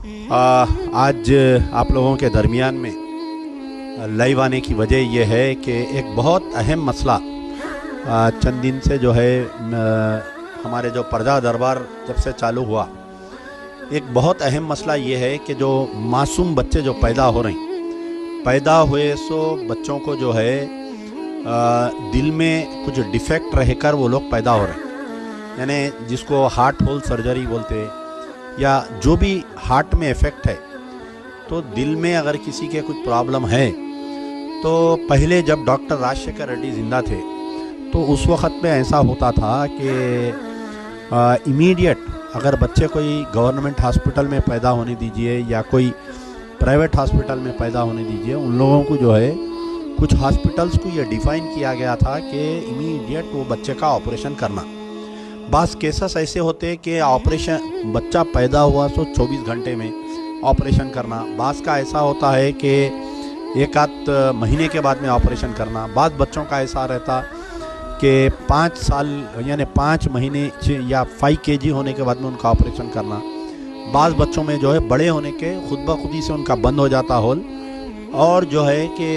आज आप लोगों के दरमियान में लाइव आने की वजह यह है कि एक बहुत अहम मसला चंद दिन से जो है हमारे जो पर्दा दरबार जब से चालू हुआ, एक बहुत अहम मसला ये है कि जो मासूम बच्चे जो पैदा हो रहे हैं, पैदा हुए सो बच्चों को जो है दिल में कुछ डिफेक्ट रहकर वो लोग पैदा हो रहे हैं, यानी जिसको हार्ट होल सर्जरी बोलते हैं या जो भी हार्ट में इफ़ेक्ट है। तो दिल में अगर किसी के कुछ प्रॉब्लम है तो पहले जब डॉक्टर राजशेखर रेड्डी ज़िंदा थे तो उस वक़्त में ऐसा होता था कि इमीडिएट अगर बच्चे कोई गवर्नमेंट हॉस्पिटल में पैदा होने दीजिए या कोई प्राइवेट हॉस्पिटल में पैदा होने दीजिए, उन लोगों को जो है कुछ हॉस्पिटल्स को ये डिफ़ाइन किया गया था कि इमीडिएट वो बच्चे का ऑपरेशन करना। बास केसेस ऐसे होते हैं कि ऑपरेशन बच्चा पैदा हुआ तो 24 घंटे में ऑपरेशन करना, बास का ऐसा होता है कि एक आध महीने के बाद में ऑपरेशन करना, बास बच्चों का ऐसा रहता कि 5 साल यानी 5 महीने या 5 kg होने के बाद में उनका ऑपरेशन करना। बास बच्चों में जो है बड़े होने के खुद ब खुद ही से उनका बंद हो जाता होल और जो है कि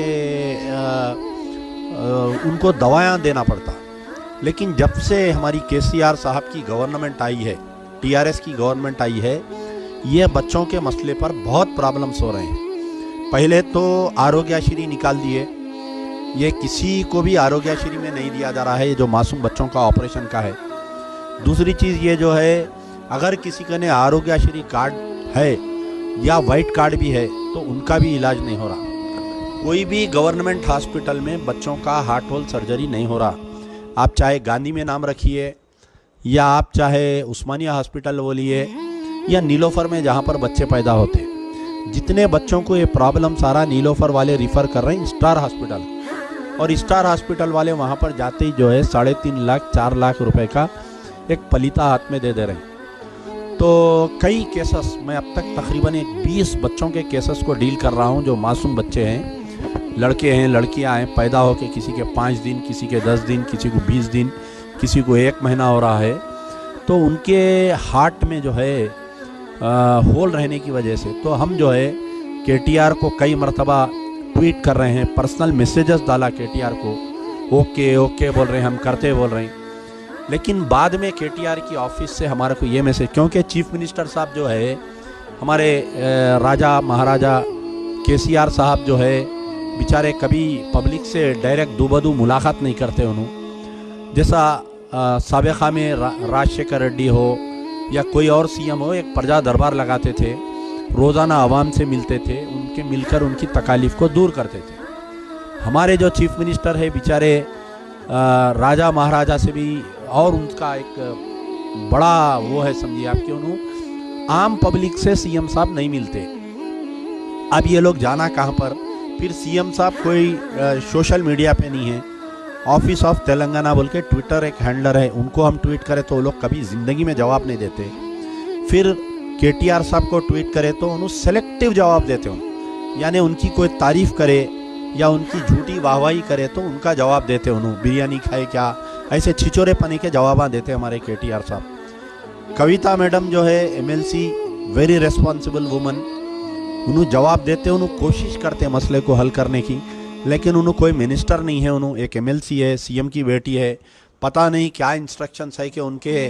उनको दवाएं देना पड़ता। लेकिन जब से हमारी केसीआर साहब की गवर्नमेंट आई है, टीआरएस की गवर्नमेंट आई है, ये बच्चों के मसले पर बहुत प्रॉब्लम्स हो रहे हैं। पहले तो आरोग्यश्री निकाल दिए, ये किसी को भी आरोग्यश्री में नहीं दिया जा रहा है, ये जो मासूम बच्चों का ऑपरेशन का है। दूसरी चीज़ ये जो है, अगर किसी का ने आरोग्यश्री कार्ड है या वाइट कार्ड भी है तो उनका भी इलाज नहीं हो रहा। कोई भी गवर्नमेंट हॉस्पिटल में बच्चों का हार्ट होल सर्जरी नहीं हो रहा। आप चाहे गांधी में नाम रखिए या आप चाहे उस्मानिया हॉस्पिटल बोलिए या नीलोफर में जहाँ पर बच्चे पैदा होते, जितने बच्चों को ये प्रॉब्लम सारा नीलोफर वाले रिफ़र कर रहे हैं स्टार हॉस्पिटल, और स्टार हॉस्पिटल वाले वहाँ पर जाते ही जो है 3.5 लाख 4 लाख रुपए का एक पलीता हाथ में दे रहे हैं। तो कई केसेस मैं अब तक तकरीबन 20 बच्चों के केसेस को डील कर रहा हूँ जो मासूम बच्चे हैं, लड़के हैं लड़कियां हैं, पैदा हो के किसी के 5 दिन, किसी के 10 दिन, किसी को 20 दिन, किसी को 1 महीना हो रहा है। तो उनके हार्ट में जो है होल रहने की वजह से तो हम जो है केटीआर को कई मरतबा ट्वीट कर रहे हैं, पर्सनल मैसेजेस डाला केटीआर को, ओके ओके बोल रहे हैं, हम करते बोल रहे हैं। लेकिन बाद में केटीआर की ऑफिस से हमारे को ये मैसेज, क्योंकि चीफ मिनिस्टर साहब जो है हमारे राजा महाराजा केसीआर साहब जो है बेचारे कभी पब्लिक से डायरेक्ट दूबदू मुलाकात नहीं करते। उन्होंने जैसा साबिक़ा में राजशेखर रेड्डी हो या कोई और सीएम हो, एक प्रजा दरबार लगाते थे, रोज़ाना आवाम से मिलते थे, उनके मिलकर उनकी तकालीफ को दूर करते थे। हमारे जो चीफ मिनिस्टर है बेचारे राजा महाराजा से भी और उनका एक बड़ा वो है, समझिए आप, कि उन्होंने आम पब्लिक से सीएम साहब नहीं मिलते। अब ये लोग जाना कहाँ पर, फिर सीएम साहब कोई सोशल मीडिया पे नहीं है, ऑफिस ऑफ तेलंगाना बोल के ट्विटर एक हैंडलर है, उनको हम ट्वीट करें तो वो लोग कभी ज़िंदगी में जवाब नहीं देते। फिर केटीआर साहब को ट्वीट करें तो उन्होंने सेलेक्टिव जवाब देते हो, यानी उनकी कोई तारीफ़ करे या उनकी झूठी वाहवाही करे तो उनका जवाब देते उन्होंने, बिरयानी खाए क्या, ऐसे छिचोरे पने के जवाब देते हमारे केटीआर साहब। कविता मैडम जो है एमएलसी, वेरी रेस्पॉन्सिबल वुमन, उन्होंने जवाब देते, उन्होंने कोशिश करते मसले को हल करने की, लेकिन उन्होंने कोई मिनिस्टर नहीं है, उन्होंने एक एमएलसी है, सीएम की बेटी है, पता नहीं क्या इंस्ट्रक्शंस है कि उनके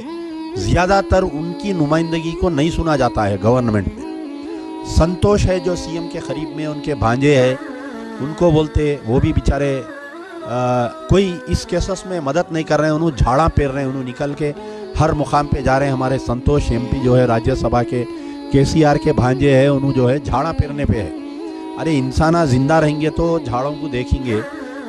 ज़्यादातर उनकी नुमाइंदगी को नहीं सुना जाता है गवर्नमेंट में। संतोष है जो सीएम के करीब में उनके भांजे है, उनको बोलते, वो भी बेचारे कोई इस केसेस में मदद नहीं कर रहे हैं, उन्होंने झाड़ा पेर रहे हैं, उन्होंने निकल के हर मुकाम पे जा रहे हैं। हमारे संतोष एमपी जो है राज्यसभा के केसीआर के भांजे है, उन्होंने जो है झाड़ा पेरने पे है। अरे इंसाना ज़िंदा रहेंगे तो झाड़ों को देखेंगे,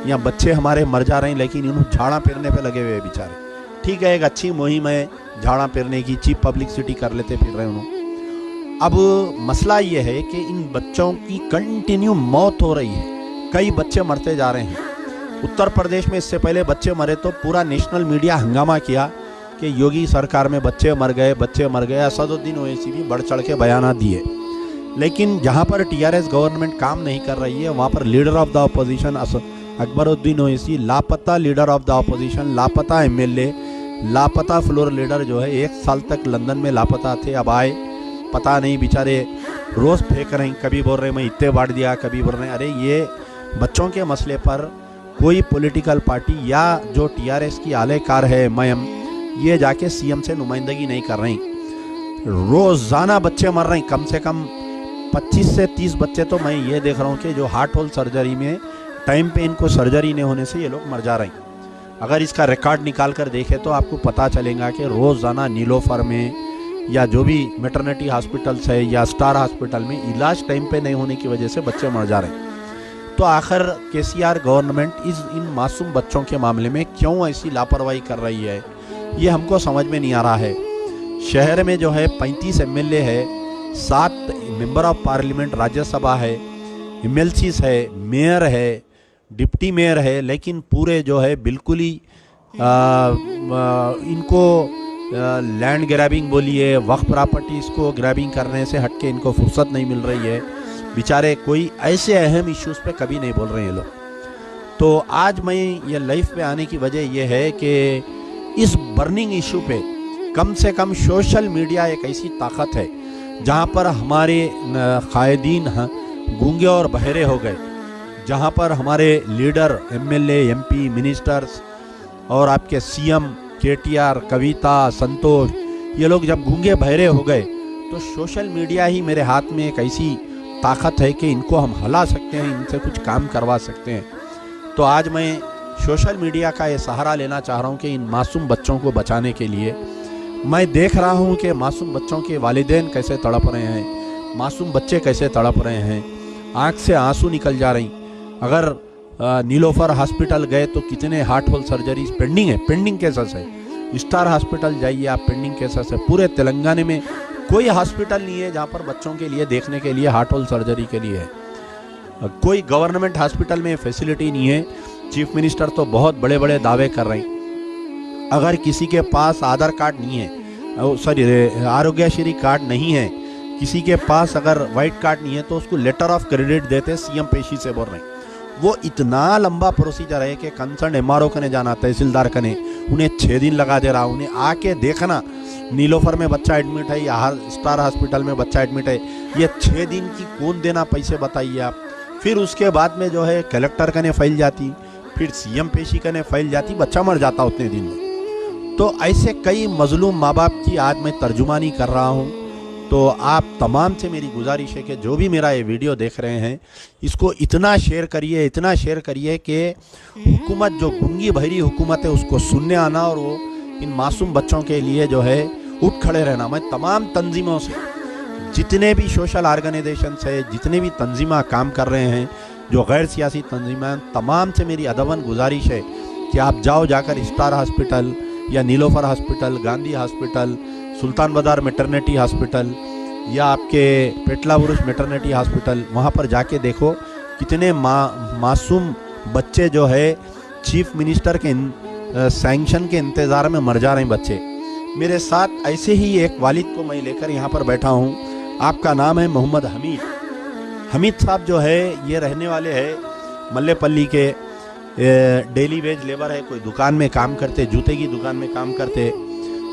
या बच्चे हमारे मर जा रहे हैं लेकिन इन्होंने झाड़ा पेरने पे लगे हुए हैं बेचारे। ठीक है, एक अच्छी मुहिम है झाड़ा पेरने की, चीप पब्लिसिटी कर लेते फिर रहे उन्होंने। अब मसला ये है कि इन बच्चों की कंटिन्यू मौत हो रही है, कई बच्चे मरते जा रहे हैं। उत्तर प्रदेश में इससे पहले बच्चे मरे तो पूरा नेशनल मीडिया हंगामा किया कि योगी सरकार में बच्चे मर गए, बच्चे मर गए। असदुद्दीन ओवैसी भी बढ़ चढ़ के बयान दिए। लेकिन जहाँ पर टीआरएस गवर्नमेंट काम नहीं कर रही है वहाँ पर leader of the opposition Akbaruddin Owaisi, लापता लीडर ऑफ द अपोजिशन, लापता एमएलए, लापता फ्लोर लीडर जो है 1 साल तक लंदन में लापता थे, अब आए, पता नहीं बेचारे रोज़ फेंक रहे हैं, कभी बोल रहे हैं मैं इतने बांट दिया, कभी बोल रहे हैं अरे ये बच्चों के मसले पर कोई पॉलिटिकल पार्टी या जो टीआरएस की आलेकार है मयम, ये जाके सीएम से नुमाइंदगी नहीं कर रही। रोज़ाना बच्चे मर रहे हैं, कम से कम 25 से 30 बच्चे तो मैं ये देख रहा हूँ कि जो हार्ट होल सर्जरी में टाइम पे इनको सर्जरी नहीं होने से ये लोग मर जा रहे हैं। अगर इसका रिकॉर्ड निकाल कर देखें तो आपको पता चलेगा कि रोज़ाना नीलोफर में या जो भी मैटरनिटी हॉस्पिटल्स है या स्टार हॉस्पिटल में इलाज टाइम पे नहीं होने की वजह से बच्चे मर जा रहे हैं। तो आखिर केसीआर गवर्नमेंट इन मासूम बच्चों के मामले में क्यों ऐसी लापरवाही कर रही है, ये हमको समझ में नहीं आ रहा है। शहर में जो है 35 एमएलए है, 7 मेंबर ऑफ पार्लियामेंट राज्यसभा है, एमएलसीज है, मेयर है, डिप्टी मेयर है, लेकिन पूरे जो है बिल्कुल ही इनको लैंड ग्रैबिंग बोलिए, वक्फ प्रॉपर्टीज़ को ग्रैबिंग करने से हटके इनको फुर्सत नहीं मिल रही है। बेचारे कोई ऐसे अहम इश्यूज़ पे कभी नहीं बोल रहे हैं ये लोग। तो आज मैं ये लाइफ पे आने की वजह ये है कि इस बर्निंग इशू पे कम से कम सोशल मीडिया एक ऐसी ताकत है जहाँ पर हमारे कायदीन गूंगे और बहरे हो गए, जहाँ पर हमारे लीडर एमएलए, एमपी, मिनिस्टर्स और आपके सीएम केटीआर, कविता, संतोष, ये लोग जब गूंगे बहरे हो गए तो सोशल मीडिया ही मेरे हाथ में एक ऐसी ताकत है कि इनको हम हिला सकते हैं, इनसे कुछ काम करवा सकते हैं। तो आज मैं सोशल मीडिया का ये सहारा लेना चाह रहा हूँ कि इन मासूम बच्चों को बचाने के लिए। मैं देख रहा हूँ कि मासूम बच्चों के वालिदैन कैसे तड़प रहे हैं, मासूम बच्चे कैसे तड़प रहे हैं, आँख से आंसू निकल जा रही। अगर नीलोफर हॉस्पिटल गए तो कितने हार्ट होल सर्जरीज पेंडिंग है, पेंडिंग केसेस है। स्टार हॉस्पिटल जाइए आप, पेंडिंग केसेस है। पूरे तेलंगाना में कोई हॉस्पिटल नहीं है जहाँ पर बच्चों के लिए देखने के लिए हार्ट होल सर्जरी के लिए है। कोई गवर्नमेंट हॉस्पिटल में फैसिलिटी नहीं है। चीफ मिनिस्टर तो बहुत बड़े बड़े दावे कर रहे हैं। अगर किसी के पास आधार कार्ड नहीं है, सॉरी आरोग्यश्री कार्ड नहीं है, किसी के पास अगर वाइट कार्ड नहीं है तो उसको लेटर ऑफ क्रेडिट देते, सीएम पेशी से बोल रहे हैं। वो इतना लंबा प्रोसीजर है कि कंसर्न एमआरओ कने जाना, तहसीलदार कने, उन्हें 6 दिन लगा दे रहा। उन्हें आके देखना नीलोफर में बच्चा एडमिट है या स्टार हॉस्पिटल में बच्चा एडमिट है, ये 6 दिन की कौन देना पैसे बताइए आप। फिर उसके बाद में जो है कलेक्टर कने फाइल जाती, फिर सीएम पेशी कने फाइल जाती, बच्चा मर जाता उतने दिन में। तो ऐसे कई मजलूम माँ बाप की आज मैं तर्जुमानी कर रहा हूँ। तो आप तमाम से मेरी गुजारिश है कि जो भी मेरा ये वीडियो देख रहे हैं इसको इतना शेयर करिए, इतना शेयर करिए कि हुकूमत, जो गूंगी बहरी हुकूमत है, उसको सुनने आना और वो इन मासूम बच्चों के लिए जो है उठ खड़े रहना। मैं तमाम तंजीमों से, जितने भी सोशल ऑर्गेनाइजेशन है, जितने भी तंजीमा काम कर रहे हैं, जो गैर सियासी तंजीमें, तमाम से मेरी अदबन गुजारिश है कि आप जाकर स्टार हॉस्पिटल या नीलोफर हॉस्पिटल, गांधी हॉस्पिटल, सुल्तान बाजार मैटरनिटी हॉस्पिटल या आपके पेटला बुरुज मैटरनिटी हॉस्पिटल, वहाँ पर जाके देखो कितने मासूम बच्चे जो है चीफ मिनिस्टर के सैंक्शन के इंतज़ार में मर जा रहे हैं बच्चे। मेरे साथ ऐसे ही एक वालिद को मैं लेकर यहाँ पर बैठा हूँ। आपका नाम है मोहम्मद हमीद। हमीद साहब जो है ये रहने वाले हैं मल्लेपल्ली के, डेली वेज लेबर है, कोई दुकान में काम करते, जूते की दुकान में काम करते।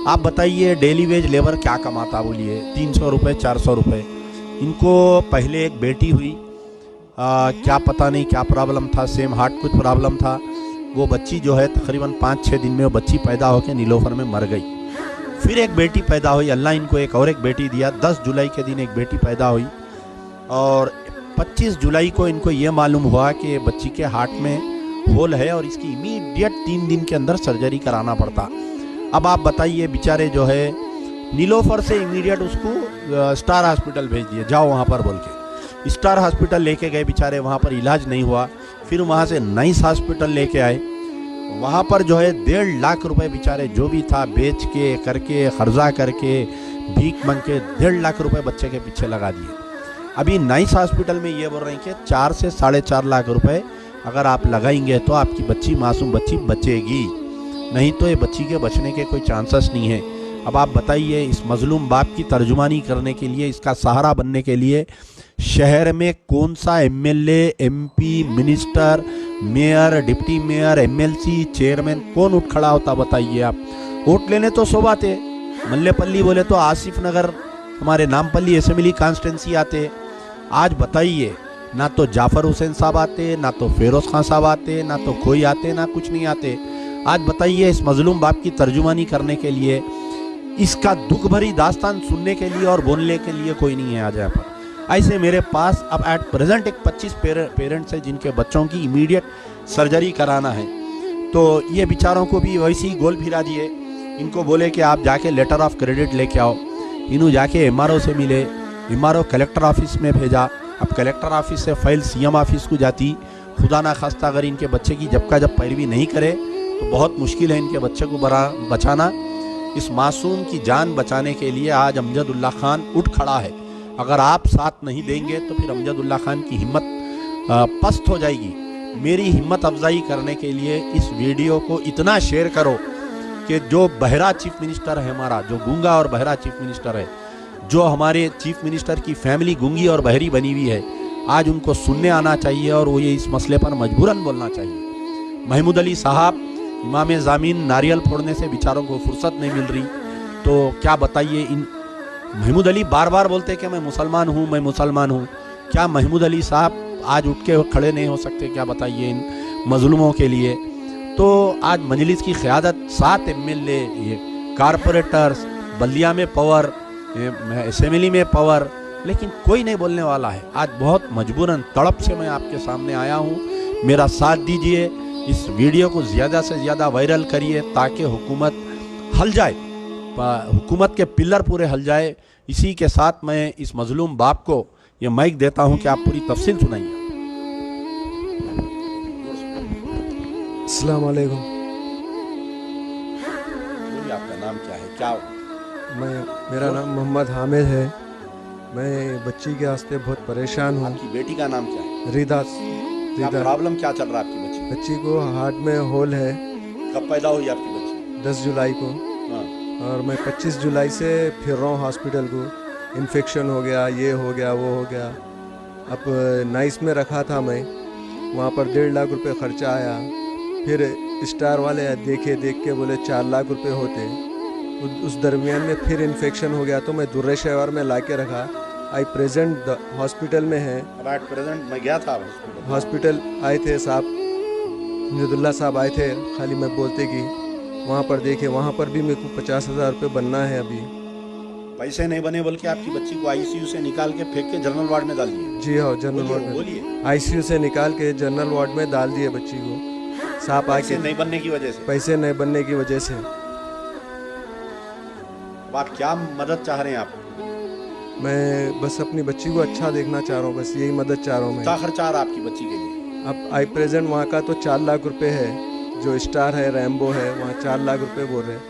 आप बताइए डेली वेज लेबर क्या कमाता, बोलिए 300 रुपये, 400 रुपये। इनको पहले एक बेटी हुई, क्या पता नहीं क्या प्रॉब्लम था, सेम हार्ट कुछ प्रॉब्लम था। वो बच्ची जो है तकरीबन 5-6 दिन में वो बच्ची पैदा होकर नीलोफर में मर गई। फिर एक बेटी पैदा हुई, अल्लाह इनको एक और एक बेटी दिया। 10 जुलाई के दिन एक बेटी पैदा हुई और 25 जुलाई को इनको ये मालूम हुआ कि बच्ची के हार्ट में होल है और इसकी इमीडिएट 3 दिन के अंदर सर्जरी कराना पड़ता। अब आप बताइए, बेचारे जो है नीलोफर से इमीडिएट उसको स्टार हॉस्पिटल भेज दिए, जाओ वहाँ पर बोल के। स्टार हॉस्पिटल लेके गए, बेचारे वहाँ पर इलाज नहीं हुआ। फिर वहाँ से नाइस हॉस्पिटल लेके आए, वहाँ पर जो है 1.5 लाख रुपए बेचारे जो भी था बेच के, करके, कर्जा करके, भीख मांग के 1.5 लाख रुपए बच्चे के पीछे लगा दिए। अभी नाइस हॉस्पिटल में ये बोल रहे हैं कि 4 से 4.5 लाख रुपए अगर आप लगाएंगे तो आपकी बच्ची, मासूम बच्ची बचेगी, नहीं तो ये बच्ची के बचने के कोई चांसेस नहीं है। अब आप बताइए, इस मजलूम बाप की तर्जुमानी करने के लिए, इसका सहारा बनने के लिए शहर में कौन सा MLA, MP, minister, mayor, deputy mayor, MLC, chairman कौन उठ खड़ा होता बताइए आप। वोट लेने तो सो बात है, मल्लेपल्ली बोले तो आसिफ नगर हमारे नामपल्ली असेंबली कॉन्स्टिट्यूंसी आते। आज बताइए, ना तो जाफ़र हुसैन साहब आते, ना तो फिरोज़ खान साहब आते, ना तो कोई आते, ना कुछ नहीं आते। आज बताइए, इस मजलूम बाप की तर्जुमानी करने के लिए, इसका दुख भरी दास्तान सुनने के लिए और बोलने के लिए कोई नहीं है आज यहाँ पर। ऐसे मेरे पास अब एट प्रेजेंट एक 25 पेरेंट्स हैं जिनके बच्चों की इमीडिएट सर्जरी कराना है। तो ये बेचारों को भी वैसे ही गोल फिरा दिए। इनको बोले कि आप जाके लेटर ऑफ क्रेडिट लेके आओ। इन्हों जाके MRO से मिले, MRO कलेक्टर ऑफिस में भेजा। अब कलेक्टर ऑफिस से फाइल CM ऑफिस को जाती। खुदा ना खास्ता अगर इनके बच्चे की जब का जब पैरवी नहीं करे तो बहुत मुश्किल है इनके बच्चे को बचाना। इस मासूम की जान बचाने के लिए आज अमजदुल्ला खान उठ खड़ा है। अगर आप साथ नहीं देंगे तो फिर अमजदुल्ला खान की हिम्मत पस्त हो जाएगी। मेरी हिम्मत अफजाई करने के लिए इस वीडियो को इतना शेयर करो कि जो बहरा चीफ मिनिस्टर है हमारा, जो गूंगा और बहरा चीफ मिनिस्टर है, जो हमारे चीफ मिनिस्टर की फैमिली गूंगी और बहरी बनी हुई है, आज उनको सुनने आना चाहिए और वो ये इस मसले पर मजबूरन बोलना चाहिए। महमूद अली साहब, इमाम ज़ामीन नारियल फोड़ने से बेचारों को फुर्सत नहीं मिल रही। तो क्या बताइए, इन महमूद अली बार बार बोलते कि मैं मुसलमान हूँ, मैं मुसलमान हूँ। क्या महमूद अली साहब आज उठ के खड़े नहीं हो सकते? क्या बताइए इन मजलूमों के लिए। तो आज मजलिस की क़यादत 7 MLA, ये कारपोरेटर्स, बल्दिया में पावर, असेंबली में पावर, लेकिन कोई नहीं बोलने वाला है। आज बहुत मजबूरन तड़प से मैं आपके सामने आया हूँ। मेरा साथ दीजिए, इस वीडियो को ज़्यादा से ज़्यादा वायरल करिए ताकि हुकूमत हल जाए, हुकूमत के पिलर पूरे हल जाए। इसी के साथ मैं इस मजलूम बाप को ये माइक देता हूँ कि आप पूरी तफसील सुनाइए। अस्सलाम वालेकुम। आपका नाम क्या है? क्या मेरा नाम मोहम्मद हामिद है। मैं बच्ची के वास्ते बहुत परेशान हूँ। आपकी बेटी का नाम क्या है? रिदा। प्रॉब्लम क्या चल रहा है आपकी बच्ची? बच्ची को हार्ट में होल है। कब पैदा हुई आपकी बच्ची? 10 जुलाई को। हाँ। और मैं 25 जुलाई से फिर रहा हूँ हॉस्पिटल को। इन्फेक्शन हो गया, ये हो गया, वो हो गया। अब नाइस में रखा था मैं, वहाँ पर 1.5 लाख रुपए ख़र्चा आया। फिर स्टार वाले देख के बोले 4 लाख रुपए होते। उस दरमियान में फिर इन्फेक्शन हो गया तो मैं दुर्रे शहर में ला के रखा। आई प्रेजेंट हॉस्पिटल में है। अब प्रेजेंट मैं गया था हॉस्पिटल, आए थे साहब, अमजदुल्ला साहब आए थे। खाली मैं बोलते कि वहाँ पर देखे, वहाँ पर भी मेरे को 50,000 रुपये बनना है। अभी पैसे नहीं बने बल्कि आपकी बच्ची को ICU से निकाल के फेंक के जनरल वार्ड में डाल दिए। जी हाँ, जनरल वार्ड में। बोलिए। ICU से निकाल के जनरल वार्ड में डाल दिए बच्ची को। साहब पैसे नहीं बनने की वजह से। पैसे नहीं बनने की वजह से। अब आप क्या मदद चाह रहे हैं? आप? मैं बस अपनी बच्ची को अच्छा देखना चाह रहा हूँ, बस यही मदद चाह रहा हूँ मैं। क्या खर्चा आ रहा है आपकी बच्ची के लिए? अब आई प्रेजेंट वहाँ का तो 4 लाख रुपए है। जो स्टार है, रैम्बो है, वहाँ 4 लाख रुपए बोल रहे हैं।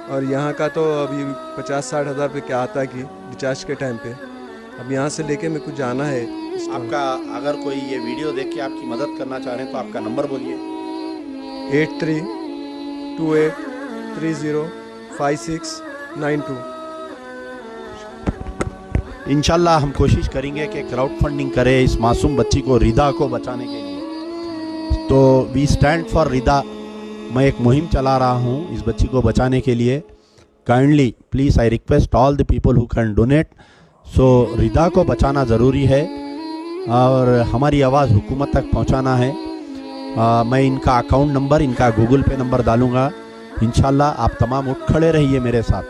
और यहाँ का तो अभी 50-60 हज़ार रुपये क्या आता कि रिचार्ज के टाइम पे। अब यहाँ से लेके मेरे को जाना है। आपका अगर कोई ये वीडियो देख के आपकी मदद करना चाह रहे हैं तो आपका नंबर बोलिए। 8328305692। इंशाल्लाह हम कोशिश करेंगे कि क्राउड फंडिंग करें इस मासूम बच्ची को, रिदा को बचाने के लिए। तो वी स्टैंड फॉर रिदा। मैं एक मुहिम चला रहा हूँ इस बच्ची को बचाने के लिए। Kindly please I request all the people who can donate. So Rida को बचाना ज़रूरी है और हमारी आवाज़ हुकूमत तक पहुँचाना है। मैं इनका अकाउंट नंबर, इनका गूगल पे नंबर डालूँगा। इंशाल्लाह आप तमाम उठ खड़े रहिए मेरे साथ।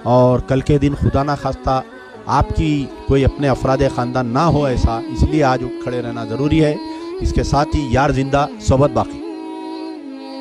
और कल के दिन खुदा ना खास्ता आपकी कोई अपने अफराद ख़ानदान ना हो ऐसा, इसलिए आज उठ खड़े रहना ज़रूरी है। इसके साथ ही यार जिंदा सोबत बाकी।